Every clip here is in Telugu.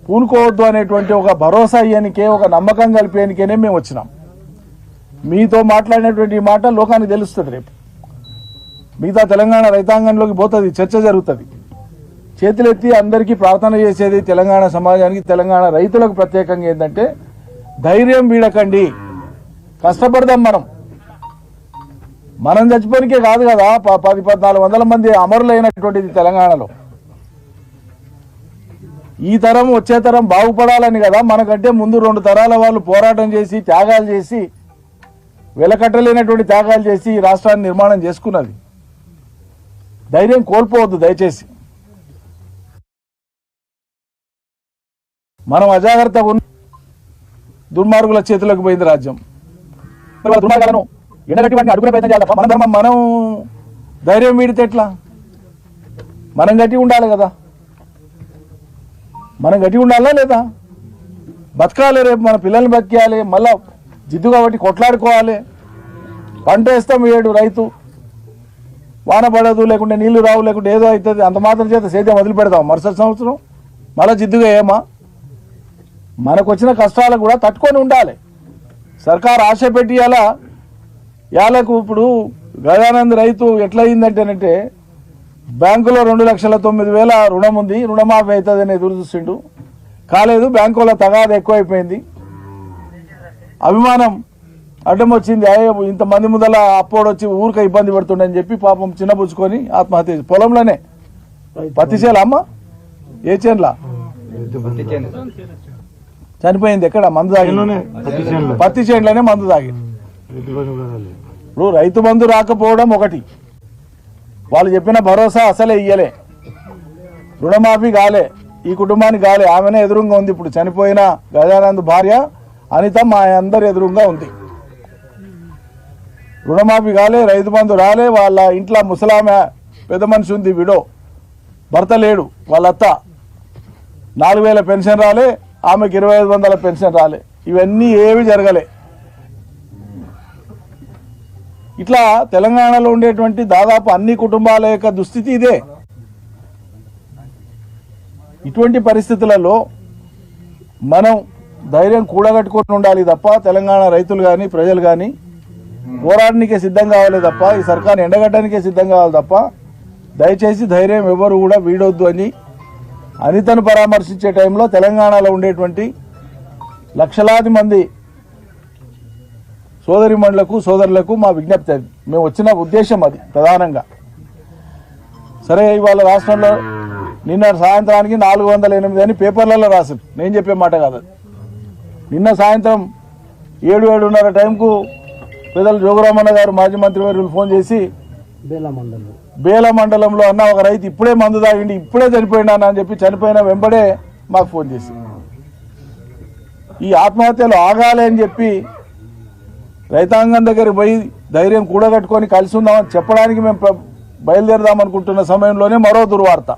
పూనుకోవద్దు అనేటువంటి ఒక భరోసా ఇయ్యనికే, ఒక నమ్మకం కలిపేనికేనే మేము వచ్చినాం. మీతో మాట్లాడినటువంటి మాట లోకానికి తెలుస్తుంది. రేపు మిగతా తెలంగాణ రైతాంగంలోకి పోతుంది, చర్చ జరుగుతుంది. చేతులెత్తి అందరికీ ప్రార్థన చేసేది తెలంగాణ సమాజానికి, తెలంగాణ రైతులకు ప్రత్యేకంగా ఏంటంటే ధైర్యం వీడకండి, కష్టపడదాం. మనం చచ్చిపోనికే కాదు కదా 10-1400 మంది అమరులైనటువంటిది తెలంగాణలో. ఈ తరం వచ్చే తరం బాగుపడాలని కదా, మనకంటే ముందు 2 తరాల వాళ్ళు పోరాటం చేసి త్యాగాలు చేసి వెలకట్టలేనటువంటి త్యాగాలు చేసి ఈ రాష్ట్రాన్ని నిర్మాణం చేసుకున్నది. ధైర్యం కోల్పోవద్దు దయచేసి. మనం అజాగ్రత్తగా ఉన్న దుర్మార్గుల చేతులకు పోయింది రాజ్యం. దుర్మార్గాలను ఎండగట్టి వాటిని అడుగునే ప్రయత్నం చేయాలి. మన ధర్మం మనం ధైర్యం వీడితే ఎట్లా? మనం గట్టి ఉండాలి కదా, మనం గట్టి ఉండాలా లేదా? బతకాలి, రేపు మన పిల్లల్ని బతికేయాలి, మళ్ళా జిద్దు కాబట్టి కొట్లాడుకోవాలి. పంట వేస్తాం, 7 రైతు వాన పడదు, లేకుంటే నీళ్లు రావు, లేకుంటే ఏదో అవుతుంది, అంత మాత్రం చేత సేద్యం వదిలి పెడతాం. మరుసటి సంవత్సరం మళ్ళీ జిద్దుగా ఏమా? మనకు వచ్చిన కష్టాలకు కూడా తట్టుకొని ఉండాలి. సర్కారు ఆశ పెట్టి యాలకు ఇప్పుడు గజానంద్ రైతు ఎట్లయిందంటేనంటే బ్యాంకులో 2,09,000 రుణం ఉంది, రుణమాఫీ అవుతుందని ఎదురు చూసిండు, కాలేదు. బ్యాంకులో తగాదా ఎక్కువైపోయింది, అభిమానం అడ్డం వచ్చింది. ఇంతమంది ముందల అప్పోడు వచ్చి ఊరిక ఇబ్బంది పడుతుండని చెప్పి పాపం చిన్నబుచ్చుకొని ఆత్మహత్య. పొలంలోనే పత్తి చేల అమ్మ, ఏ చేనులా చనిపోయింది. ఎక్కడ? మందు తాగి, పత్తి చేనులోనే మందు తాగి. ఇప్పుడు రైతు బంధు రాకపోవడం ఒకటి, వాళ్ళు చెప్పిన భరోసా అసలే ఇయ్యలే, రుణమాఫీ కాలే, ఈ కుటుంబానికి కాలే. ఆమెనే ఎదురుగా ఉంది. ఇప్పుడు చనిపోయిన గజానంద్ భార్య అనిత మా అందరి ఎదురుగా ఉంది. రుణమాఫీ కాలే, రైతు బంధు రాలే. వాళ్ళ ఇంట్లో ముసలామె పెద్ద మనిషి ఉంది, విడో, భర్త లేడు, వాళ్ళ అత్త 4,000 పెన్షన్ రాలే, ఆమెకు 2,500 పెన్షన్ రాలే. ఇవన్నీ ఏవి జరగలే. ఇట్లా తెలంగాణలో ఉండేటువంటి దాదాపు అన్ని కుటుంబాల యొక్క దుస్థితి ఇదే. ఇటువంటి పరిస్థితులలో మనం ధైర్యం కూడగట్టుకొని ఉండాలి తప్ప, తెలంగాణ రైతులు కానీ ప్రజలు కానీ పోరాటానికే సిద్ధం కావాలి తప్ప, ఈ సర్కార్ని ఎండగట్టడానికే సిద్ధం కావాలి తప్ప, దయచేసి ధైర్యం ఎవరు కూడా వీడొద్దు అని అనితను పరామర్శించే టైంలో తెలంగాణలో ఉండేటువంటి లక్షలాది మంది సోదరిమణులకు సోదరులకు మా విజ్ఞప్తి. అది మేము వచ్చిన ఉద్దేశం, అది ప్రధానంగా. సరే, ఇవాళ రాష్ట్రంలో నిన్న సాయంత్రానికి 408 అని పేపర్లలో రాసింది, నేను చెప్పే మాట కాదు. నిన్న సాయంత్రం 7-7:30 టైంకు పెద్దలు జోగురామన్న గారు మాజీ మంత్రి వర్యులు ఫోన్ చేసి బేల మండలంలో అన్న ఒక రైతు ఇప్పుడే మందు తాగిండి, ఇప్పుడే చనిపోయినా అని చెప్పి, చనిపోయిన వెంబడే మాకు ఫోన్ చేసి ఈ ఆత్మహత్యలు ఆగాలి అని చెప్పి రైతాంగం దగ్గరికి పోయి ధైర్యం కూడగట్టుకొని కలిసి ఉందామని చెప్పడానికి మేము బయలుదేరదామనుకుంటున్న సమయంలోనే మరో దుర్వార్త.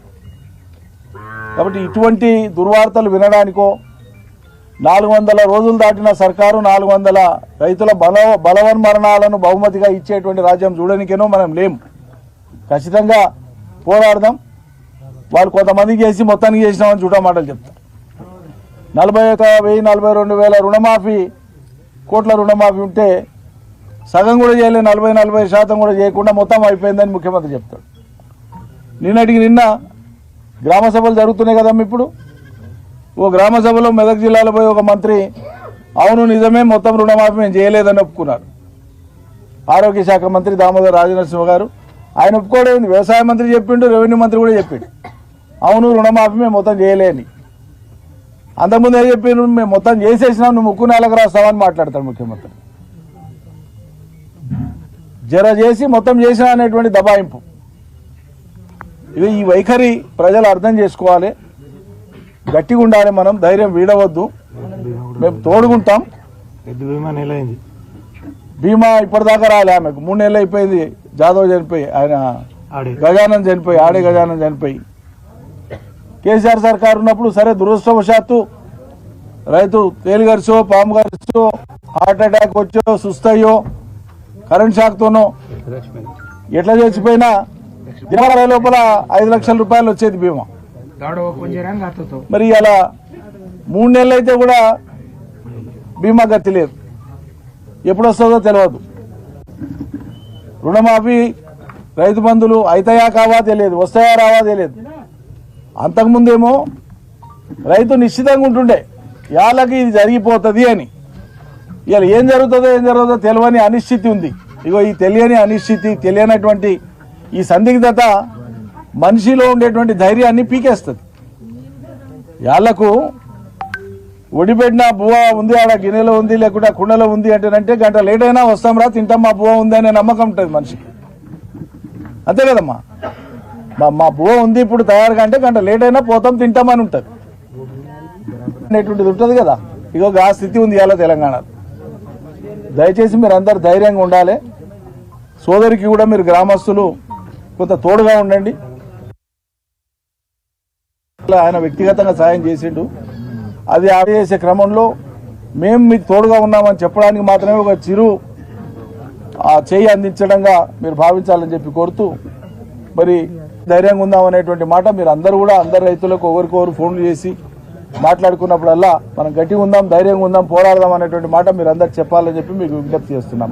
కాబట్టి ఇటువంటి దుర్వార్తలు వినడానికో, 400 రోజులు దాటిన సర్కారు 400 రైతుల బలవన్మరణాలను బహుమతిగా ఇచ్చేటువంటి రాజ్యం చూడనికేనో మనం లేము. ఖచ్చితంగా పోరాడదాం. వాళ్ళు కొంతమందికి చేసి మొత్తానికి చేసినామని చూడమాటలు చెప్తారు. 41,042 రుణమాఫీ, కోట్ల రుణమాఫీ ఉంటే సగం కూడా చేయలే, 40-40% కూడా చేయకుండా మొత్తం అయిపోయిందని ముఖ్యమంత్రి చెప్తాడు. నిన్నటికి నిన్న గ్రామ సభలు జరుగుతున్నాయి కదమ్మా. ఇప్పుడు ఓ గ్రామ సభలో మెదక్ జిల్లాలో పోయి ఒక మంత్రి అవును నిజమే మొత్తం రుణమాఫీ మేము చేయలేదని ఒప్పుకున్నారు. ఆరోగ్య శాఖ మంత్రి దామోదర్ రాజనరసింహ గారు ఆయన ఒప్పుకోవడం, వ్యవసాయ మంత్రి చెప్పిండు, రెవెన్యూ మంత్రి కూడా చెప్పిండు అవును రుణమాఫీ మేము మొత్తం చేయలేని. అంతకుముందు ఏం చెప్పిండు, మేము మొత్తం చేసేసినాం, నువ్వు ముక్కు నెలకు రాస్తావని మాట్లాడతాడు ముఖ్యమంత్రి. జర చేసి మొత్తం చేసినా అనేటువంటి దబాయింపు. ఇవి ఈ వైఖరి ప్రజలు అర్థం చేసుకోవాలి. గట్టిగా ఉండాలి, మనం ధైర్యం వీడవద్దు, మేము తోడుకుంటాం. బీమా ఇప్పటిదాకా రాలే ఆమెకు, 3 నెలలు అయిపోయింది. జాదవ్ చనిపోయి, ఆయన గజానంద్ చనిపోయి, ఆడే గజానంద్ చనిపోయి. కేసీఆర్ సర్కారు ఉన్నప్పుడు సరే దురదృష్టవశాత్తు రైతు తేలిగరిచో, పాము గరిచో, హార్ట్ అటాక్ వచ్చో, సుస్తయ్యో, కరెంట్ షాక్తోనో ఎట్లా చచ్చిపోయినా దినాల లోపల 5 లక్షల రూపాయలు వచ్చేది బీమా. మరి అలా 3 నెలలు అయితే కూడా బీమా గతి లేదు, ఎప్పుడు వస్తుందో తెలియదు. రుణమాఫీ రైతు బంధులు అవుతాయా కావా తెలియదు, వస్తాయా రావా తెలియదు. అంతకుముందేమో రైతు నిశ్చితంగా ఉంటుండే యాళ్ళకి ఇది జరిగిపోతుంది అని. ఇవాళ ఏం జరుగుతుందో తెలియని అనిశ్చితి ఉంది. ఇగో ఈ తెలియని అనిశ్చితి, తెలియనటువంటి ఈ సందిగ్ధత మనిషిలో ఉండేటువంటి ధైర్యాన్ని పీకేస్తుంది. యాళ్లకు ఒడిపెట్టిన బువ్వ ఉంది, ఆడ గిన్నెలో ఉంది, లేకుంటే కుండలో ఉంది అంటేనంటే గంట లేట్ అయినా వస్తాం రా తింటాం, మా బువ్వ ఉంది అనే నమ్మకం ఉంటుంది మనిషికి. అంతే కదమ్మా, మా బువ్వ ఉంది ఇప్పుడు తయారుగా అంటే గంట లేట్ అయినా పోతాం తింటామని ఉంటుంది అనేటువంటిది ఉంటుంది కదా. ఇగో ఆ స్థితి ఉంది ఇవాళ తెలంగాణలో. దయచేసి మీరు అందరు ధైర్యంగా ఉండాలి. సోదరికి కూడా మీరు గ్రామస్తులు కొంత తోడుగా ఉండండి. ఆయన వ్యక్తిగతంగా సాయం చేసిండు, అది చేసే క్రమంలో మేము మీకు తోడుగా ఉన్నామని చెప్పడానికి మాత్రమే ఒక చిరు చేయి అందించడంగా మీరు భావించాలని చెప్పి కోరుతూ, మరి ధైర్యంగా ఉందాం అనేటువంటి మాట మీరు అందరూ కూడా అందరు రైతులకు ఒకరికొకరు ఫోన్లు చేసి మాట్లాడుకున్నప్పుడల్లా మనం గట్టిగా ఉందాం, ధైర్యంగా ఉందాం, పోరాడదాం అనేటువంటి మాట మీరు అందరికి చెప్పాలని చెప్పి మీకు విజ్ఞప్తి చేస్తున్నాం.